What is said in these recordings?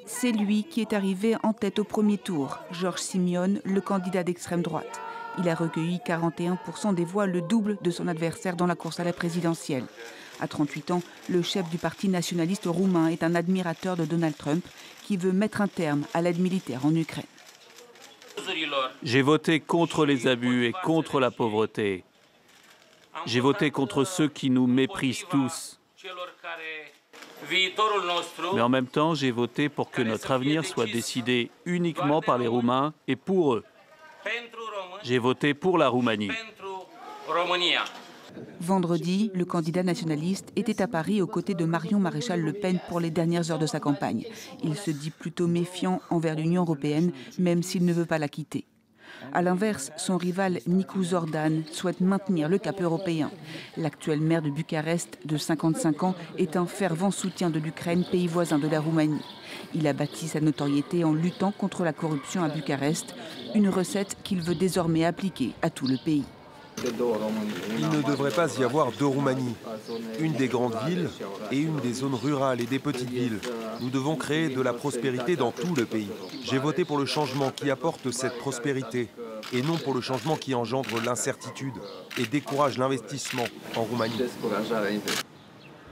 C'est lui qui est arrivé en tête au premier tour, George Simeone, le candidat d'extrême droite. Il a recueilli 41% des voix, le double de son adversaire dans la course à la présidentielle. À 38 ans, le chef du parti nationaliste roumain est un admirateur de Donald Trump qui veut mettre un terme à l'aide militaire en Ukraine. J'ai voté contre les abus et contre la pauvreté. J'ai voté contre ceux qui nous méprisent tous. Mais en même temps, j'ai voté pour que notre avenir soit décidé uniquement par les Roumains et pour eux. J'ai voté pour la Roumanie. Vendredi, le candidat nationaliste était à Paris aux côtés de Marion Maréchal Le Pen pour les dernières heures de sa campagne. Il se dit plutôt méfiant envers l'Union européenne, même s'il ne veut pas la quitter. À l'inverse, son rival Nicu Zordan souhaite maintenir le cap européen. L'actuel maire de Bucarest, de 55 ans, est un fervent soutien de l'Ukraine, pays voisin de la Roumanie. Il a bâti sa notoriété en luttant contre la corruption à Bucarest, une recette qu'il veut désormais appliquer à tout le pays. Il ne devrait pas y avoir deux Roumanies, une des grandes villes et une des zones rurales et des petites villes. Nous devons créer de la prospérité dans tout le pays. J'ai voté pour le changement qui apporte cette prospérité et non pour le changement qui engendre l'incertitude et décourage l'investissement en Roumanie.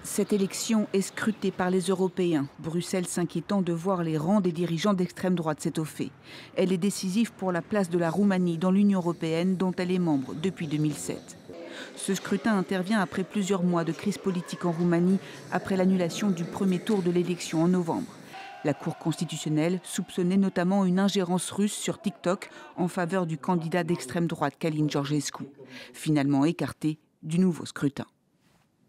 Cette élection est scrutée par les Européens, Bruxelles s'inquiétant de voir les rangs des dirigeants d'extrême droite s'étoffer. Elle est décisive pour la place de la Roumanie dans l'Union européenne dont elle est membre depuis 2007. Ce scrutin intervient après plusieurs mois de crise politique en Roumanie, après l'annulation du premier tour de l'élection en novembre. La Cour constitutionnelle soupçonnait notamment une ingérence russe sur TikTok en faveur du candidat d'extrême droite Călin Georgescu, finalement écarté du nouveau scrutin.